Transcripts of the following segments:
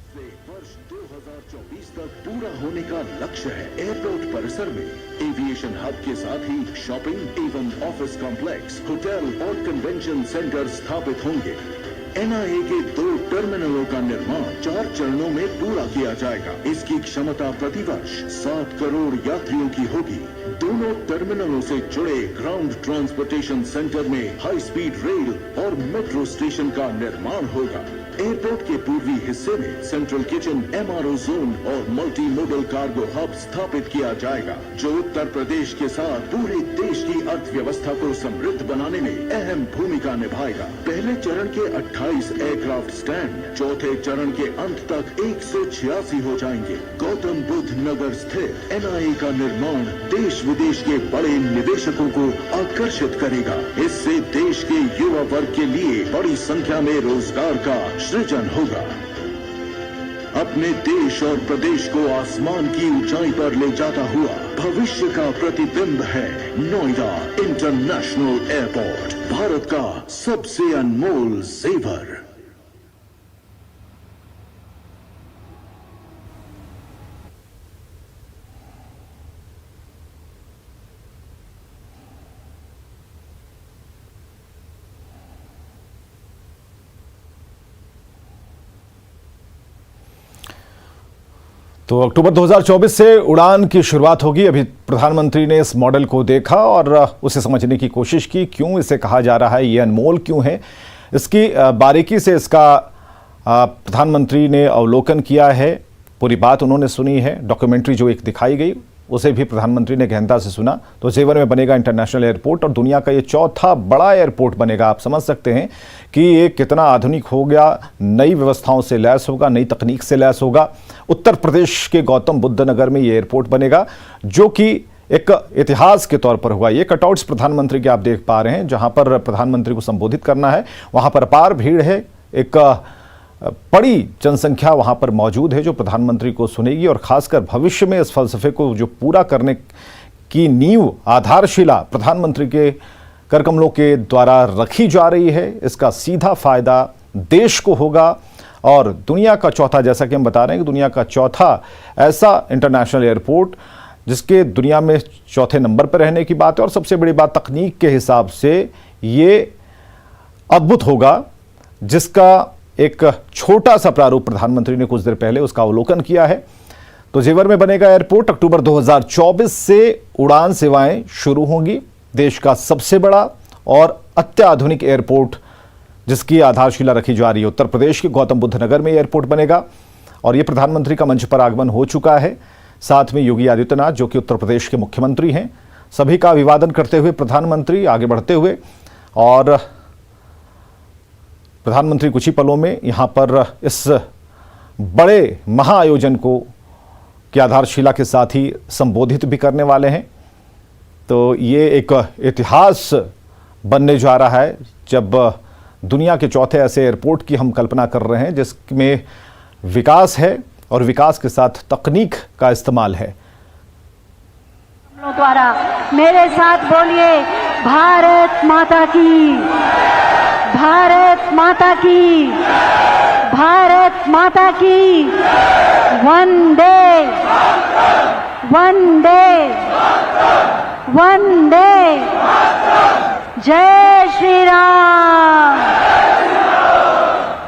से वर्ष 2024 तक पूरा होने का लक्ष्य है। एयरपोर्ट परिसर में एविएशन हब के साथ ही शॉपिंग एवं ऑफिस कॉम्प्लेक्स, होटल और कन्वेंशन सेंटर स्थापित होंगे। एनआईए के 2 टर्मिनलों का निर्माण 4 चरणों में पूरा किया जाएगा। इसकी क्षमता प्रतिवर्ष 7 करोड़ यात्रियों की होगी। दोनों टर्मिनलों से जुड़े ग्राउंड ट्रांसपोर्टेशन सेंटर में हाई स्पीड रेल और मेट्रो स्टेशन का निर्माण होगा। एयरपोर्ट के पूर्वी हिस्से में सेंट्रल किचन, एमआरओ जोन और मल्टी मोडल कार्गो हब स्थापित किया जाएगा, जो उत्तर प्रदेश के साथ पूरे देश की अर्थव्यवस्था को समृद्ध बनाने में अहम भूमिका निभाएगा। पहले चरण के 28 एयरक्राफ्ट स्टैंड चौथे चरण के अंत तक 186 हो जाएंगे। गौतम बुद्ध नगर स्थित एनआईए का निर्माण देश विदेश के बड़े निवेशकों को आकर्षित करेगा। इससे देश के युवा वर्ग के लिए बड़ी संख्या में रोजगार का सृजन होगा। अपने देश और प्रदेश को आसमान की ऊंचाई पर ले जाता हुआ भविष्य का प्रतिबिंब है नोएडा इंटरनेशनल एयरपोर्ट, भारत का सबसे अनमोल जेवर। तो अक्टूबर 2024 से उड़ान की शुरुआत होगी। अभी प्रधानमंत्री ने इस मॉडल को देखा और उसे समझने की कोशिश की, क्यों इसे कहा जा रहा है, ये अनमोल क्यों है। इसकी बारीकी से इसका प्रधानमंत्री ने अवलोकन किया है, पूरी बात उन्होंने सुनी है। डॉक्यूमेंट्री जो एक दिखाई गई उसे भी प्रधानमंत्री ने गहनता से सुना। तो जेवर में बनेगा इंटरनेशनल एयरपोर्ट और दुनिया का ये चौथा बड़ा एयरपोर्ट बनेगा। आप समझ सकते हैं कि ये कितना आधुनिक हो गया, नई व्यवस्थाओं से लैस होगा, नई तकनीक से लैस होगा। उत्तर प्रदेश के गौतम बुद्ध नगर में ये एयरपोर्ट बनेगा, जो कि एक इतिहास के तौर पर हुआ। ये कटआउट्स प्रधानमंत्री के आप देख पा रहे हैं, जहां पर प्रधानमंत्री को संबोधित करना है वहां पर अपार भीड़ है। एक बड़ी जनसंख्या वहां पर मौजूद है जो प्रधानमंत्री को सुनेगी और खासकर भविष्य में इस फलसफे को जो पूरा करने की नींव, आधारशिला प्रधानमंत्री के करकमलों के द्वारा रखी जा रही है। इसका सीधा फायदा देश को होगा और दुनिया का चौथा, जैसा कि हम बता रहे हैं कि दुनिया का चौथा ऐसा इंटरनेशनल एयरपोर्ट जिसके दुनिया में चौथे नंबर पर रहने की बात है। और सबसे बड़ी बात, तकनीक के हिसाब से ये अद्भुत होगा, जिसका एक छोटा सा प्रारूप प्रधानमंत्री ने कुछ देर पहले उसका अवलोकन किया है। तो जेवर में बनेगा एयरपोर्ट। अक्टूबर 2024 से उड़ान सेवाएं शुरू होंगी। देश का सबसे बड़ा और अत्याधुनिक एयरपोर्ट जिसकी आधारशिला रखी जा रही है। उत्तर प्रदेश के गौतम बुद्ध नगर में एयरपोर्ट बनेगा और यह प्रधानमंत्री का मंच पर आगमन हो चुका है। साथ में योगी आदित्यनाथ, जो कि उत्तर प्रदेश के मुख्यमंत्री हैं, सभी का अभिवादन करते हुए प्रधानमंत्री आगे बढ़ते हुए, और प्रधानमंत्री कुछ ही पलों में यहां पर इस बड़े महाआयोजन को की आधारशिला के साथ ही संबोधित भी करने वाले हैं। तो ये एक इतिहास बनने जा रहा है जब दुनिया के चौथे ऐसे एयरपोर्ट की हम कल्पना कर रहे हैं जिसमें विकास है और विकास के साथ तकनीक का इस्तेमाल है। द्वारा मेरे साथ बोलिए, भारत माता की, भारत माता की, भारत माता की, वंदे वंदे वंदे, जय श्री राम,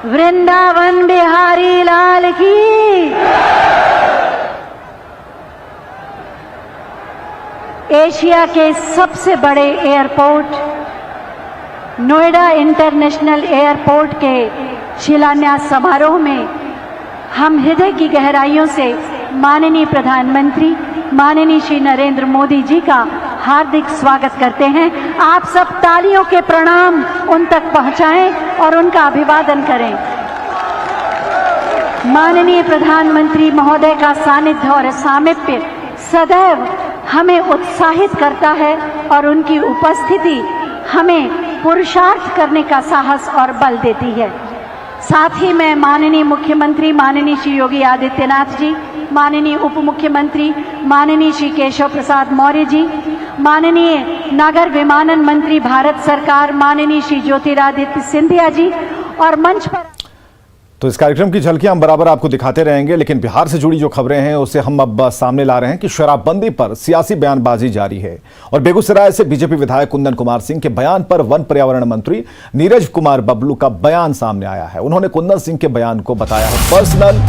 वृंदावन बिहारी लाल की। एशिया के सबसे बड़े एयरपोर्ट नोएडा इंटरनेशनल एयरपोर्ट के शिलान्यास समारोह में हम हृदय की गहराइयों से माननीय प्रधानमंत्री माननीय श्री नरेंद्र मोदी जी का हार्दिक स्वागत करते हैं। आप सब तालियों के प्रणाम उन तक पहुंचाएं और उनका अभिवादन करें। माननीय प्रधानमंत्री महोदय का सानिध्य और सामीप्य सदैव हमें उत्साहित करता है और उनकी उपस्थिति हमें पुरुषार्थ करने का साहस और बल देती है। साथ ही मैं माननीय मुख्यमंत्री माननीय श्री योगी आदित्यनाथ जी, माननीय उप मुख्यमंत्री माननीय श्री केशव प्रसाद मौर्य जी, माननीय नागर विमानन मंत्री भारत सरकार माननीय श्री ज्योतिरादित्य सिंधिया जी और मंच पर तो इस कार्यक्रम की झलकियां हम बराबर आपको दिखाते रहेंगे, लेकिन बिहार से जुड़ी जो खबरें हैं उसे हम अब सामने ला रहे हैं कि शराबबंदी पर सियासी बयानबाजी जारी है और बेगूसराय से बीजेपी विधायक कुंदन कुमार सिंह के बयान पर वन पर्यावरण मंत्री नीरज कुमार बबलू का बयान सामने आया है। उन्होंने कुंदन सिंह के बयान को बताया है पर्सनल।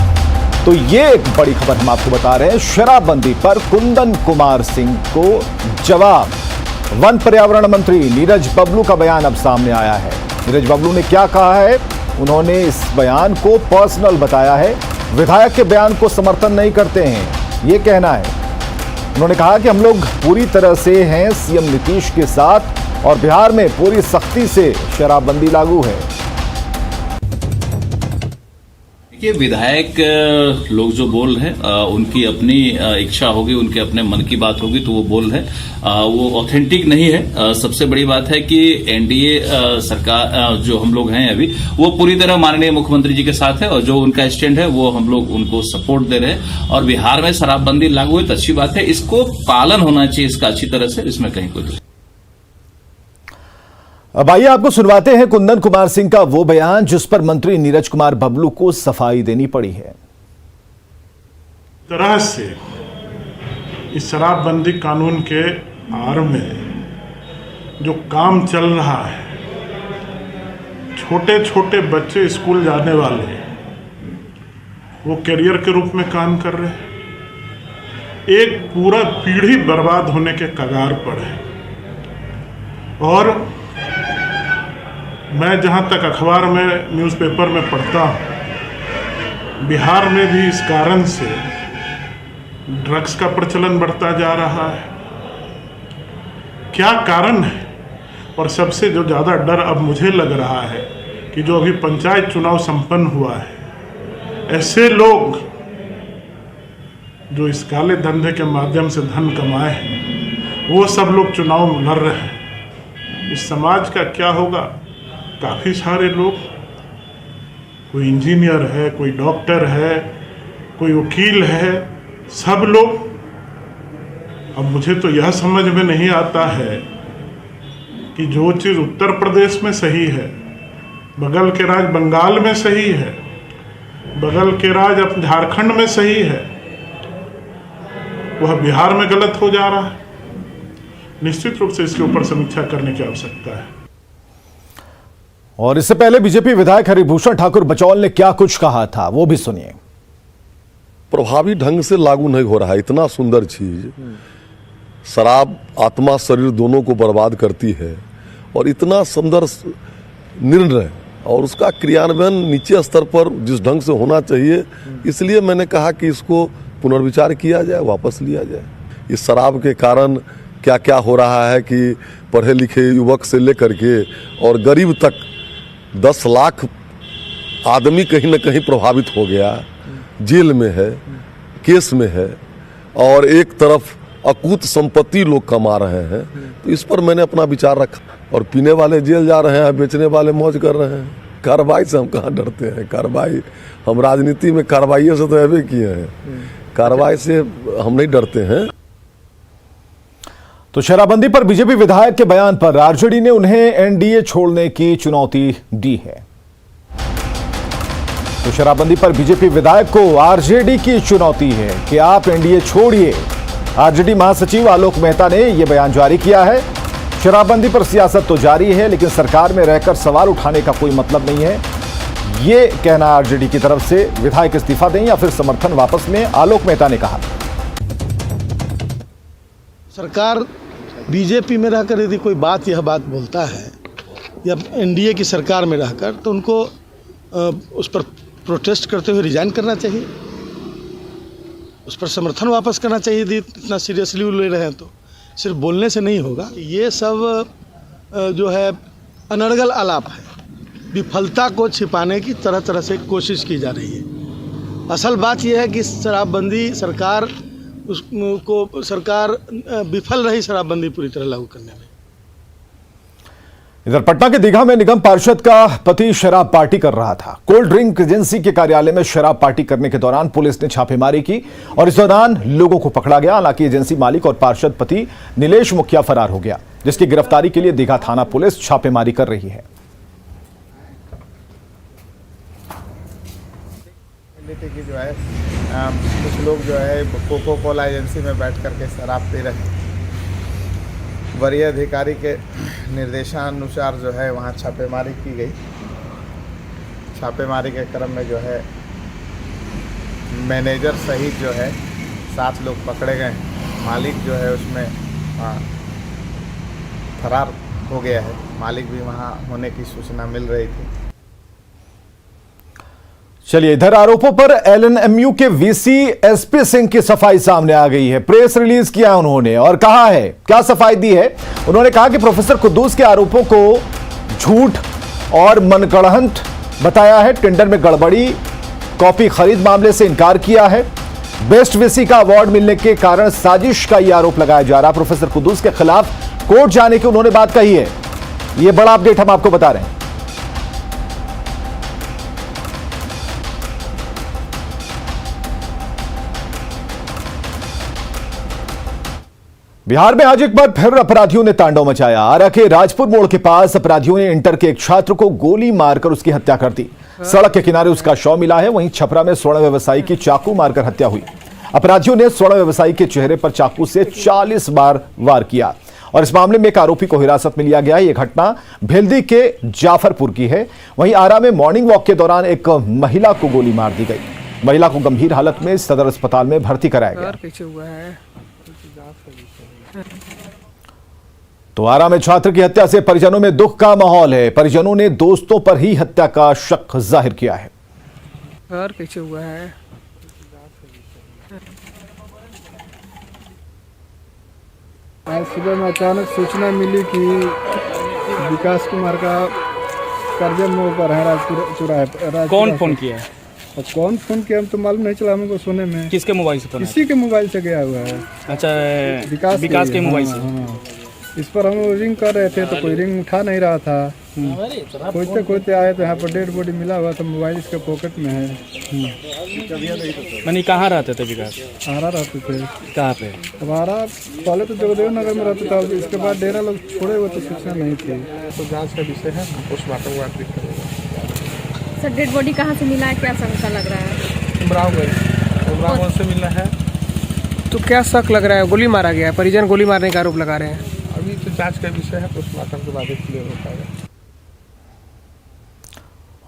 तो ये एक बड़ी खबर हम आपको बता रहे हैं, शराबबंदी पर कुंदन कुमार सिंह को जवाब। वन पर्यावरण मंत्री नीरज बबलू का बयान अब सामने आया है। नीरज बबलू ने क्या कहा है, उन्होंने इस बयान को पर्सनल बताया है। विधायक के बयान को समर्थन नहीं करते हैं, ये कहना है। उन्होंने कहा कि हम लोग पूरी तरह से हैं सीएम नीतीश के साथ और बिहार में पूरी सख्ती से शराबबंदी लागू है। ये विधायक लोग जो बोल रहे हैं उनकी अपनी इच्छा होगी, उनके अपने मन की बात होगी तो वो बोल रहे हैं, वो ऑथेंटिक नहीं है। सबसे बड़ी बात है कि एनडीए सरकार जो हम लोग हैं अभी, वो पूरी तरह माननीय मुख्यमंत्री जी के साथ है और जो उनका स्टैंड है वो हम लोग उनको सपोर्ट दे रहे हैं। और बिहार में शराबबंदी लागू है तो अच्छी बात है, इसको पालन होना चाहिए इसका अच्छी तरह से, इसमें कहीं कोई। अब आइए आपको सुनवाते हैं कुंदन कुमार सिंह का वो बयान जिस पर मंत्री नीरज कुमार बबलू को सफाई देनी पड़ी है। तरह से इस शराबबंदी कानून के आड़ में जो काम चल रहा है, छोटे छोटे बच्चे स्कूल जाने वाले वो करियर के रूप में काम कर रहे हैं, एक पूरा पीढ़ी बर्बाद होने के कगार पर है। और मैं जहाँ तक अखबार में न्यूज़पेपर में पढ़ता हूँ, बिहार में भी इस कारण से ड्रग्स का प्रचलन बढ़ता जा रहा है। क्या कारण है? और सबसे जो ज़्यादा डर अब मुझे लग रहा है कि जो अभी पंचायत चुनाव संपन्न हुआ है, ऐसे लोग जो इस काले धंधे के माध्यम से धन कमाए हैं, वो सब लोग चुनाव लड़ रहे हैं। इस समाज का क्या होगा? काफ़ी सारे लोग, कोई इंजीनियर है, कोई डॉक्टर है, कोई वकील है, सब लोग। अब मुझे तो यह समझ में नहीं आता है कि जो चीज़ उत्तर प्रदेश में सही है, बगल के राज्य बंगाल में सही है, बगल के राज्य अब झारखंड में सही है, वह बिहार में गलत हो जा रहा है। निश्चित रूप से इसके ऊपर समीक्षा करने की आवश्यकता है। और इससे पहले बीजेपी विधायक हरिभूषण ठाकुर बचौल ने क्या कुछ कहा था, वो भी सुनिए। प्रभावी ढंग से लागू नहीं हो रहा है। इतना सुंदर चीज, शराब आत्मा शरीर दोनों को बर्बाद करती है और इतना सुंदर निर्णय और उसका क्रियान्वयन नीचे स्तर पर जिस ढंग से होना चाहिए, इसलिए मैंने कहा कि इसको पुनर्विचार किया जाए, वापस लिया जाए। इस शराब के कारण क्या क्या हो रहा है कि पढ़े लिखे युवक से लेकर के और गरीब तक 10 लाख आदमी कहीं ना कहीं प्रभावित हो गया, जेल में है, केस में है, और एक तरफ अकूत संपत्ति लोग कमा रहे हैं। तो इस पर मैंने अपना विचार रखा। और पीने वाले जेल जा रहे हैं, बेचने वाले मौज कर रहे हैं। कार्रवाई से हम कहाँ डरते हैं? कार्रवाई, हम राजनीति में कार्रवाई से तो ऐसे किए हैं, कार्रवाई से हम नहीं डरते हैं। तो शराबबंदी पर बीजेपी विधायक के बयान पर आरजेडी ने उन्हें एनडीए छोड़ने की चुनौती दी है। तो शराबबंदी पर बीजेपी विधायक को आरजेडी की चुनौती है कि आप एनडीए छोड़िए। आरजेडी महासचिव आलोक मेहता ने यह बयान जारी किया है। शराबबंदी पर सियासत तो जारी है, लेकिन सरकार में रहकर सवाल उठाने का कोई मतलब नहीं है, ये कहना आरजेडी की तरफ से। विधायक इस्तीफा दें या फिर समर्थन वापस लें, आलोक मेहता ने कहा। सरकार बीजेपी में रहकर यदि कोई यह बात बोलता है या एनडीए की सरकार में रहकर, तो उनको उस पर प्रोटेस्ट करते हुए रिजाइन करना चाहिए, उस पर समर्थन वापस करना चाहिए। यदि इतना सीरियसली ले रहे हैं तो सिर्फ बोलने से नहीं होगा। ये सब जो है अनर्गल आलाप है, विफलता को छिपाने की तरह तरह से कोशिश की जा रही है। असल बात यह है कि शराबबंदी सरकार विफल रही शराबबंदी पूरी तरह लागू करने में। इधर पटना के दीघा में निगम पार्षद का पति शराब पार्टी कर रहा था। कोल्ड ड्रिंक एजेंसी के कार्यालय में शराब पार्टी करने के दौरान पुलिस ने छापेमारी की और इस दौरान लोगों को पकड़ा गया। हालांकि एजेंसी मालिक और पार्षद पति नीलेश मुखिया फरार हो गया, जिसकी गिरफ्तारी के लिए दीघा थाना पुलिस छापेमारी कर रही है। की जो है कुछ लोग जो है कोको कोला एजेंसी में बैठ करके शराब पी रहे हैं। वरीय अधिकारी के निर्देशानुसार जो है वहाँ छापेमारी की गई। छापेमारी के क्रम में जो है मैनेजर सहित जो है 7 लोग पकड़े गए। मालिक जो है उसमें फरार हो गया है। मालिक भी वहाँ होने की सूचना मिल रही थी। चलिए, इधर आरोपों पर एलएनएमयू के वीसी एसपी सिंह की सफाई सामने आ गई है। प्रेस रिलीज किया उन्होंने और कहा है, क्या सफाई दी है। उन्होंने कहा कि प्रोफेसर कुद्दूस के आरोपों को झूठ और मनगढ़ंत बताया है। टेंडर में गड़बड़ी, कॉपी खरीद मामले से इनकार किया है। बेस्ट वीसी का अवार्ड मिलने के कारण साजिश का यह आरोप लगाया जा रहा। प्रोफेसर कुद्दूस के खिलाफ कोर्ट जाने की उन्होंने बात कही है। यह बड़ा अपडेट हम आपको बता रहे हैं। बिहार में आज एक बार फिर अपराधियों ने तांडव मचाया। आरा के राजपुर मोड़ के पास अपराधियों ने इंटर के एक छात्र को गोली मारकर उसकी हत्या कर दी। सड़क के किनारे उसका शव मिला है। वहीं छपरा में स्वर्ण व्यवसायी की चाकू मारकर हत्या हुई। अपराधियों ने स्वर्ण व्यवसायी के चेहरे पर चाकू से 40 बार वार किया और इस मामले में एक आरोपी को हिरासत में लिया गया। यह घटना भेल्दी के जाफरपुर की है। वहीं आरा में मॉर्निंग वॉक के दौरान एक महिला को गोली मार दी गई। महिला को गंभीर हालत में सदर अस्पताल में भर्ती कराया गया। तो आरा में छात्र की हत्या से परिजनों में दुख का माहौल है। परिजनों ने दोस्तों पर ही हत्या का शक जाहिर किया है। कैसे हुआ है? आज सुबह में अचानक सूचना मिली कि विकास कुमार का कर्जा मोड़ पर है राजपुर चौराहे। कौन फोन किया है? कौन फोन किया हम तो मालूम नहीं चला हमको सुने में। किसके मोबाइल से फोन? किसी के मोबाइल से गया हुआ है। अच्छा, विकास के मोबाइल से। हाँ। इस पर हम रिंग कर रहे थे तो कोई रिंग उठा नहीं रहा था। खोजते आए तो यहाँ पर डेड बॉडी मिला हुआ था। मोबाइल इसके पॉकेट में है। मैंने कहाँ रहते थे विकास? आरा रहते थे। कहाँ पे? अब आरा पहले तो जगदेव नगर में रहता था। इसके बाद डेरा लोग छोड़े हुए तो सूचना नहीं थी। तो जाँच का विषय है। पोस्टमार्टम सर, डेड बॉडी कहाँ से मिला है? क्या शंका लग रहा है? उमराव से मिला है। तो क्या शक लग रहा है? गोली मारा गया है। परिजन गोली मारने का आरोप लगा रहे हैं। अभी तो जांच का विषय है। पोस्टमार्टम के बाद क्लियर हो पाएगा।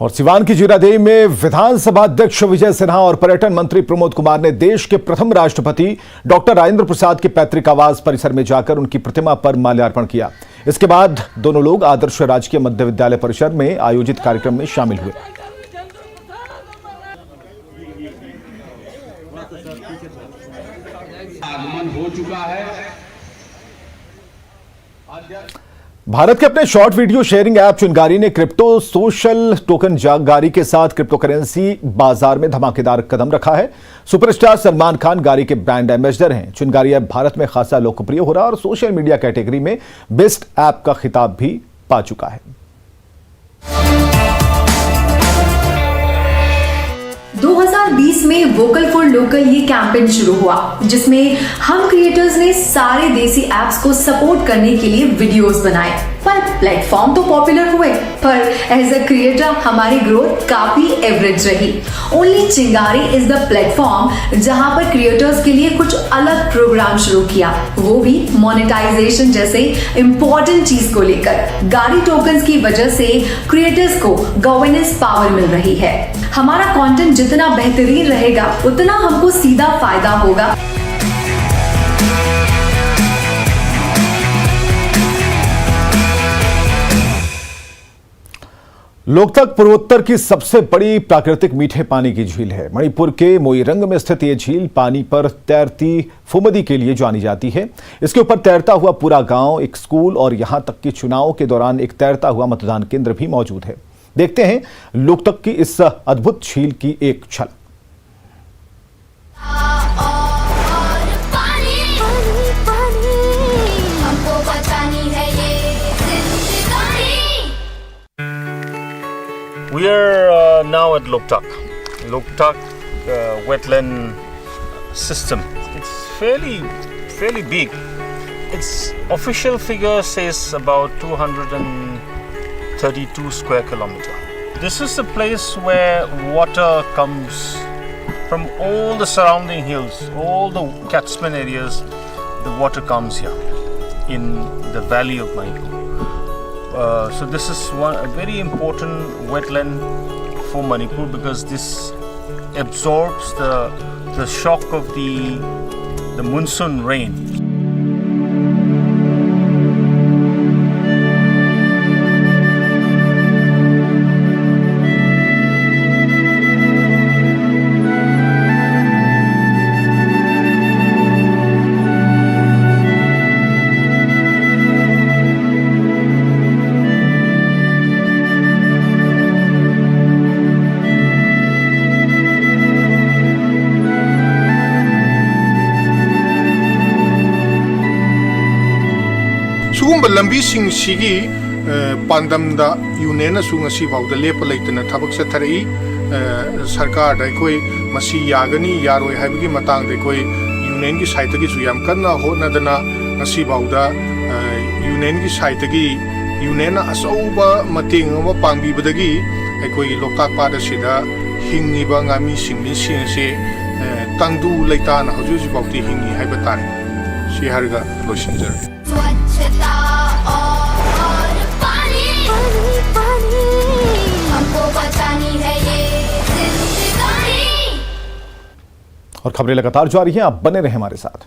और सिवान की जीरादेई में विधानसभा अध्यक्ष विजय सिन्हा और पर्यटन मंत्री प्रमोद कुमार ने देश के प्रथम राष्ट्रपति डॉक्टर राजेंद्र प्रसाद के पैतृक आवास परिसर में जाकर उनकी प्रतिमा पर माल्यार्पण किया। इसके बाद दोनों लोग आदर्श राजकीय मध्य विद्यालय परिसर में आयोजित कार्यक्रम में शामिल हुए। आगमन हो चुका है। भारत के अपने शॉर्ट वीडियो शेयरिंग ऐप चिंगारी ने क्रिप्टो सोशल टोकन जारी के साथ क्रिप्टो करेंसी बाजार में धमाकेदार कदम रखा है। सुपरस्टार सलमान खान गारी के ब्रांड एम्बेसडर हैं। चिंगारी ऐप भारत में खासा लोकप्रिय हो रहा है और सोशल मीडिया कैटेगरी में बेस्ट ऐप का खिताब भी पा चुका है। 2020 में वोकल फॉर लोकल ये कैंपेन शुरू हुआ, जिसमें हम क्रिएटर्स ने सारे देसी एप्स को सपोर्ट करने के लिए वीडियोस बनाए। पर प्लेटफॉर्म तो पॉपुलर हुए, पर एज अ क्रिएटर हमारी ग्रोथ काफी एवरेज रही। ओनली चिंगारी इज द प्लेटफॉर्म जहां पर क्रिएटर्स के लिए कुछ अलग प्रोग्राम शुरू किया, वो भी मोनेटाइजेशन जैसे इंपॉर्टेंट चीज को लेकर। गारी टोकन्स की वजह से क्रिएटर्स को गवर्नेंस पावर मिल रही है। हमारा कंटेंट जितना बेहतरीन रहेगा उतना हमको सीधा फायदा होगा। लोकतक पूर्वोत्तर की सबसे बड़ी प्राकृतिक मीठे पानी की झील है। मणिपुर के मोइरंग में स्थित ये झील पानी पर तैरती फुमदी के लिए जानी जाती है। इसके ऊपर तैरता हुआ पूरा गांव, एक स्कूल और यहां तक कि चुनाव के दौरान एक तैरता हुआ मतदान केंद्र भी मौजूद है। देखते हैं लोकतक की इस अद्भुत झील की एक झलक। We are now at Loktak wetland system. It's fairly big. Its official figure says about 232 square kilometer. This is the place where water comes from all the surrounding hills, all the catchment areas, the water comes here in the valley of Manipur. So this is a very important wetland for Manipur because this absorbs the shock of the monsoon rain. सुगुम्बा लंबीसिंगी पांडमदा union सुंगसी बाउदा लेप लेतना थबक चथरई सरकार अखोई मसी यागनी यारोय हाइबगी मतांग देखोई union की साइट की सुयाम कन्ना होनदना मसी बाउदा यूनियन की साइट की यूनियन असौबा मतेंग अमा पांगबीबदगी अखोई लोकताक पाद सिदा हिंगिबा गामी सिंगनि सिंगसे तंगदु लेताना हजूजी बाउती हिंगी हाइबा तारे सि हारगा लोसिंजर और खबरें लगातार जारी हैं, आप बने रहें हमारे साथ।